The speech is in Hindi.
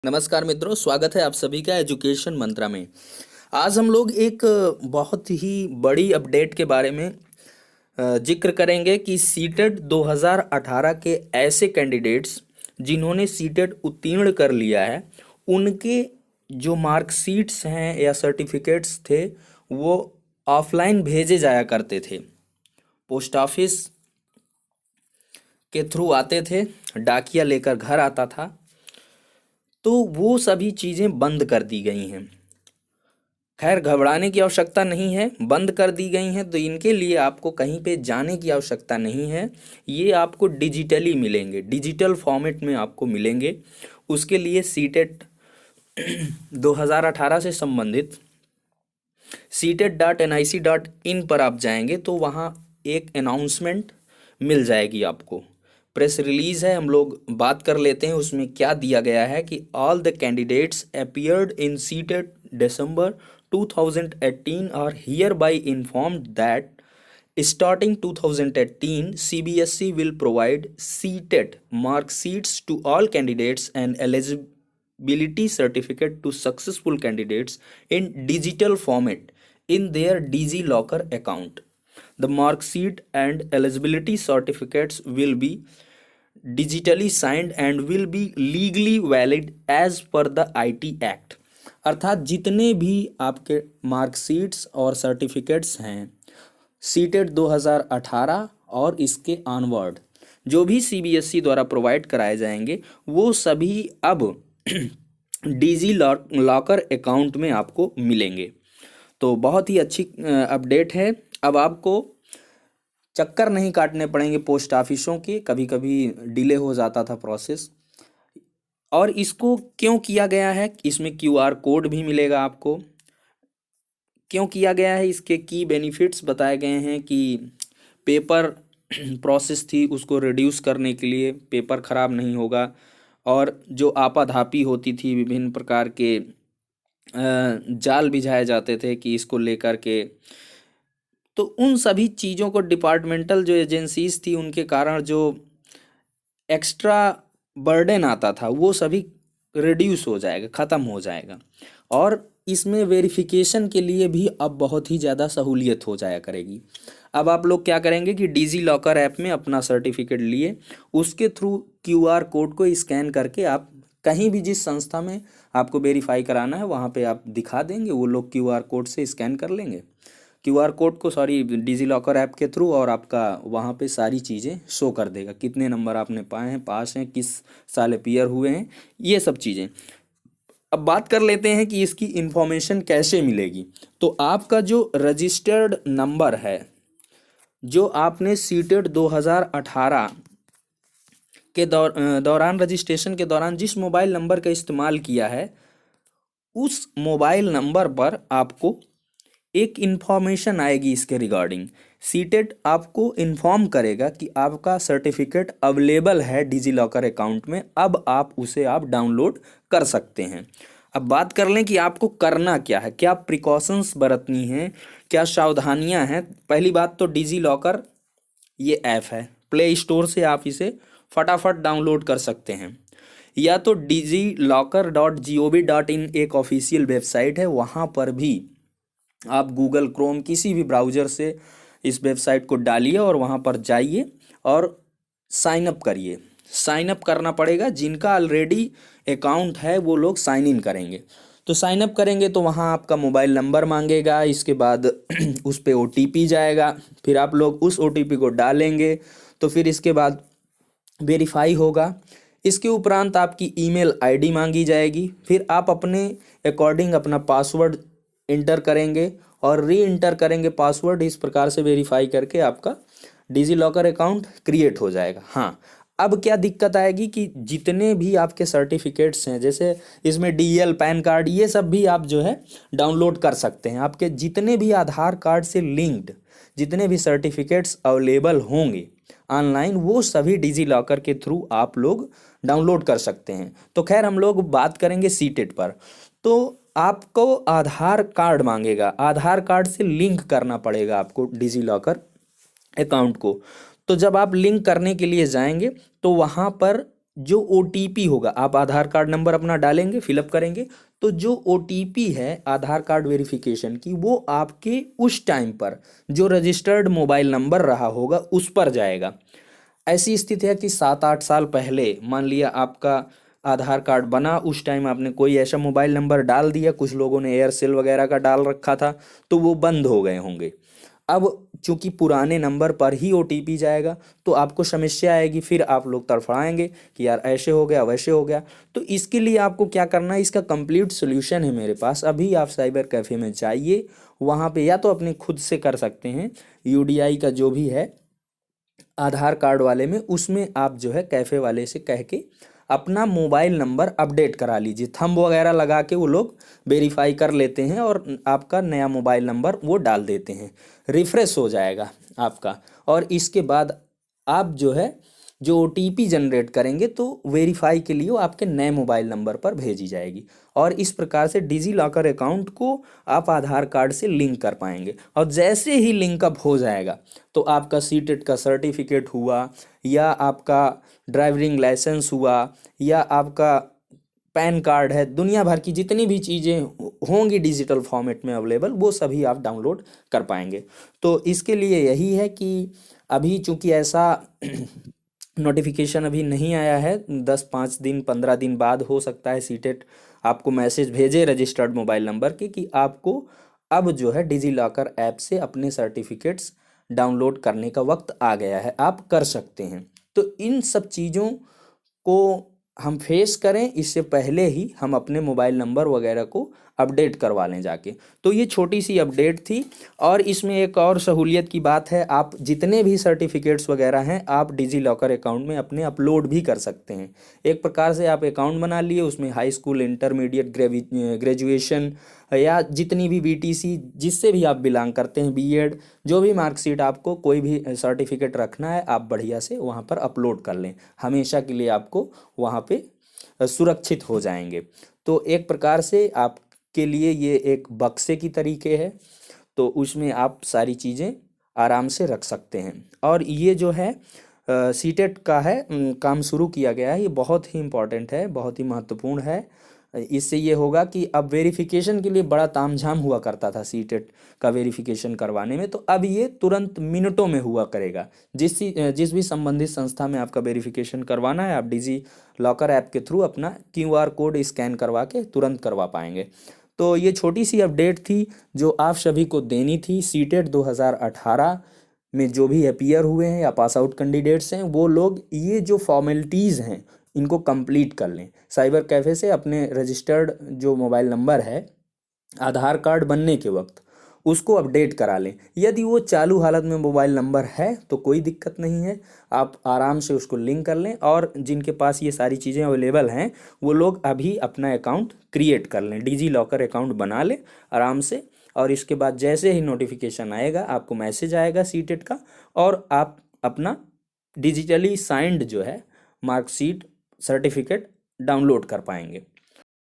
नमस्कार मित्रों, स्वागत है आप सभी का एजुकेशन मंत्रा में। आज हम लोग एक बहुत ही बड़ी अपडेट के बारे में जिक्र करेंगे कि सीटेट 2018 के ऐसे कैंडिडेट्स जिन्होंने सीटेट उत्तीर्ण कर लिया है, उनके जो मार्कशीट्स हैं या सर्टिफिकेट्स थे वो ऑफलाइन भेजे जाया करते थे। पोस्ट ऑफिस के थ्रू आते थे, डाकिया लेकर घर आता था। तो वो सभी चीज़ें बंद कर दी गई हैं। खैर, घबराने की आवश्यकता नहीं है, बंद कर दी गई हैं तो इनके लिए आपको कहीं पे जाने की आवश्यकता नहीं है। ये आपको डिजिटली मिलेंगे, डिजिटल फॉर्मेट में आपको मिलेंगे। उसके लिए सीटेट 2018 से संबंधित setet.nic.in पर आप जाएंगे तो वहाँ एक अनाउंसमेंट मिल जाएगी आपको। प्रेस रिलीज है, हम लोग बात कर लेते हैं उसमें क्या दिया गया है कि all the candidates appeared in CTET December 2018 are hereby informed that starting 2018 CBSE will provide CTET mark sheets to all candidates and eligibility certificate to successful candidates in digital format in their DigiLocker account. The mark sheet and eligibility certificates will be digitally signed and will be legally valid as per the IT Act. अर्थात जितने भी आपके मार्कशीट्स और सर्टिफिकेट्स हैं सीटेट 2018 और इसके ऑनवर्ड जो भी सीबीएसई द्वारा प्रोवाइड कराए जाएंगे वो सभी अब डिजी लॉकर अकाउंट में आपको मिलेंगे। तो बहुत ही अच्छी अपडेट है। अब आपको चक्कर नहीं काटने पड़ेंगे पोस्ट ऑफिसों के, कभी कभी डिले हो जाता था प्रोसेस। और इसको क्यों किया गया है, इसमें क्यूआर कोड भी मिलेगा आपको। क्यों किया गया है, इसके की बेनिफिट्स बताए गए हैं कि पेपर प्रोसेस थी उसको रिड्यूस करने के लिए, पेपर ख़राब नहीं होगा। और जो आपाधापी होती थी, विभिन्न प्रकार के जाल बिछाए जाते थे कि इसको लेकर के, तो उन सभी चीज़ों को डिपार्टमेंटल जो एजेंसीज थी उनके कारण जो एक्स्ट्रा बर्डन आता था वो सभी रिड्यूस हो जाएगा, ख़त्म हो जाएगा। और इसमें वेरिफिकेशन के लिए भी अब बहुत ही ज़्यादा सहूलियत हो जाया करेगी। अब आप लोग क्या करेंगे कि डिजी लॉकर ऐप में अपना सर्टिफिकेट लिए उसके थ्रू क्यूआर कोड को स्कैन करके आप कहीं भी जिस संस्था में आपको वेरीफाई कराना है वहाँ पे आप दिखा देंगे, वो लोग क्यूआर कोड से स्कैन कर लेंगे, क्यूआर कोड को डिजी लॉकर ऐप के थ्रू, और आपका वहाँ पे सारी चीज़ें शो कर देगा, कितने नंबर आपने पाए हैं, पास हैं, किस साल अपीयर हुए हैं, ये सब चीज़ें। अब बात कर लेते हैं कि इसकी इन्फॉर्मेशन कैसे मिलेगी। तो आपका जो रजिस्टर्ड नंबर है, जो आपने सीटेट 2018 के दौरान रजिस्ट्रेशन के दौरान जिस मोबाइल नंबर का इस्तेमाल किया है, उस मोबाइल नंबर पर आपको एक इन्फॉर्मेशन आएगी इसके रिगार्डिंग। सीटेट आपको इन्फॉर्म करेगा कि आपका सर्टिफिकेट अवेलेबल है डिजी लॉकर अकाउंट में, अब आप डाउनलोड कर सकते हैं। अब बात कर लें कि आपको करना क्या है, क्या प्रिकॉशंस बरतनी हैं, क्या सावधानियां हैं। पहली बात तो डिजी लॉकर ये ऐप है, प्ले स्टोर से आप इसे फटाफट डाउनलोड कर सकते हैं, या तो digillocker.gov.in एक ऑफिशियल वेबसाइट है, वहाँ पर भी आप गूगल क्रोम किसी भी ब्राउज़र से इस वेबसाइट को डालिए और वहाँ पर जाइए और साइन अप करिए। साइन अप करना पड़ेगा, जिनका ऑलरेडी अकाउंट है वो लोग साइन इन करेंगे। तो साइन अप करेंगे तो वहाँ आपका मोबाइल नंबर मांगेगा, इसके बाद उस पर ओटीपी जाएगा, फिर आप लोग उस ओटीपी को डालेंगे तो फिर इसके बाद वेरीफाई होगा। इसके उपरांत आपकी ईमेल आईडी मांगी जाएगी, फिर आप अपने अकॉर्डिंग अपना पासवर्ड इंटर करेंगे और री इंटर करेंगे पासवर्ड। इस प्रकार से वेरीफाई करके आपका डिजी लॉकर अकाउंट क्रिएट हो जाएगा। हाँ, अब क्या दिक्कत आएगी कि जितने भी आपके सर्टिफिकेट्स हैं, जैसे इसमें डीएल, पैन कार्ड, ये सब भी आप जो है डाउनलोड कर सकते हैं। आपके जितने भी आधार कार्ड से लिंक्ड जितने भी सर्टिफिकेट्स अवेलेबल होंगे ऑनलाइन, वो सभी डिजी लॉकर के थ्रू आप लोग डाउनलोड कर सकते हैं। तो खैर, हम लोग बात करेंगे सीटेट पर। तो आपको आधार कार्ड मांगेगा, आधार कार्ड से लिंक करना पड़ेगा आपको डिजी लॉकर अकाउंट को। तो जब आप लिंक करने के लिए जाएंगे तो वहाँ पर जो ओटीपी होगा, आप आधार कार्ड नंबर अपना डालेंगे, फिलअप करेंगे, तो जो ओटीपी है आधार कार्ड वेरिफिकेशन की, वो आपके उस टाइम पर जो रजिस्टर्ड मोबाइल नंबर रहा होगा उस पर जाएगा। ऐसी स्थिति है कि 7-8 साल पहले मान लिया आपका आधार कार्ड बना, उस टाइम आपने कोई ऐसा मोबाइल नंबर डाल दिया, कुछ लोगों ने एयरसेल वगैरह का डाल रखा था, तो वो बंद हो गए होंगे। अब चूंकि पुराने नंबर पर ही ओटीपी जाएगा तो आपको समस्या आएगी, फिर आप लोग तड़फड़ाएंगे कि यार ऐसे हो गया वैसे हो गया। तो इसके लिए आपको क्या करना है, इसका कंप्लीट सोल्यूशन है मेरे पास। अभी आप साइबर कैफ़े में जाइए, वहाँ पे या तो अपने खुद से कर सकते हैं, यूडीआई का जो भी है आधार कार्ड वाले में, उसमें आप जो है कैफ़े वाले से कह के अपना मोबाइल नंबर अपडेट करा लीजिए। थंब वगैरह लगा के वो लोग वेरीफाई कर लेते हैं और आपका नया मोबाइल नंबर वो डाल देते हैं, रिफ्रेश हो जाएगा आपका। और इसके बाद आप जो है जो ओटीपी जनरेट करेंगे तो वेरीफाई के लिए वो आपके नए मोबाइल नंबर पर भेजी जाएगी। और इस प्रकार से डिजी लॉकर अकाउंट को आप आधार कार्ड से लिंक कर पाएंगे। और जैसे ही लिंकअप हो जाएगा तो आपका सीटेट का सर्टिफिकेट हुआ, या आपका ड्राइविंग लाइसेंस हुआ, या आपका पैन कार्ड है, दुनिया भर की जितनी भी चीज़ें होंगी डिजिटल फॉर्मेट में अवेलेबल, वो सभी आप डाउनलोड कर पाएंगे। तो इसके लिए यही है कि अभी चूंकि ऐसा नोटिफिकेशन अभी नहीं आया है, 10 5 दिन 15 दिन बाद हो सकता है सीटेट आपको मैसेज भेजे रजिस्टर्ड मोबाइल नंबर के कि आपको अब जो है डिजी लॉकर ऐप से अपने सर्टिफिकेट्स डाउनलोड करने का वक्त आ गया है, आप कर सकते हैं। तो इन सब चीज़ों को हम फेस करें, इससे पहले ही हम अपने मोबाइल नंबर वगैरह को अपडेट करवा लें जाके। तो ये छोटी सी अपडेट थी। और इसमें एक और सहूलियत की बात है, आप जितने भी सर्टिफिकेट्स वगैरह हैं आप डिजी लॉकर अकाउंट में अपने अपलोड भी कर सकते हैं। एक प्रकार से आप अकाउंट बना लिए, उसमें हाई स्कूल, इंटरमीडिएट, ग्रेजुएशन, या जितनी भी बीटीसी जिससे भी आप बिलोंग करते हैं, बीएड, जो भी मार्कशीट, आपको कोई भी सर्टिफिकेट रखना है आप बढ़िया से वहाँ पर अपलोड कर लें, हमेशा के लिए आपको वहाँ पे सुरक्षित हो जाएंगे। तो एक प्रकार से आपके लिए ये एक बक्से की तरीके है, तो उसमें आप सारी चीज़ें आराम से रख सकते हैं। और ये जो है सीटेट का है काम शुरू किया गया है, ये बहुत ही इम्पोर्टेंट है, बहुत ही महत्वपूर्ण है। इससे ये होगा कि अब वेरिफिकेशन के लिए बड़ा तामझाम हुआ करता था सीटेट का वेरिफिकेशन करवाने में, तो अब ये तुरंत मिनटों में हुआ करेगा। जिस भी संबंधित संस्था में आपका वेरिफिकेशन करवाना है, आप डिजी लॉकर ऐप के थ्रू अपना क्यूआर कोड स्कैन करवा के तुरंत करवा पाएंगे। तो ये छोटी सी अपडेट थी जो आप सभी को देनी थी। सीटेट 2018 में जो भी अपीयर हुए हैं या पास आउट कैंडिडेट्स हैं, वो लोग ये जो फॉर्मेलिटीज़ हैं इनको कंप्लीट कर लें। साइबर कैफ़े से अपने रजिस्टर्ड जो मोबाइल नंबर है आधार कार्ड बनने के वक्त उसको अपडेट करा लें। यदि वो चालू हालत में मोबाइल नंबर है तो कोई दिक्कत नहीं है, आप आराम से उसको लिंक कर लें। और जिनके पास ये सारी चीज़ें अवेलेबल हैं वो लोग अभी अपना अकाउंट क्रिएट कर लें, डिजी लॉकर अकाउंट बना लें आराम से। और इसके बाद जैसे ही नोटिफिकेशन आएगा आपको मैसेज आएगा सीटेट का, और आप अपना डिजिटली साइंड जो है मार्कशीट, सर्टिफिकेट डाउनलोड कर पाएंगे।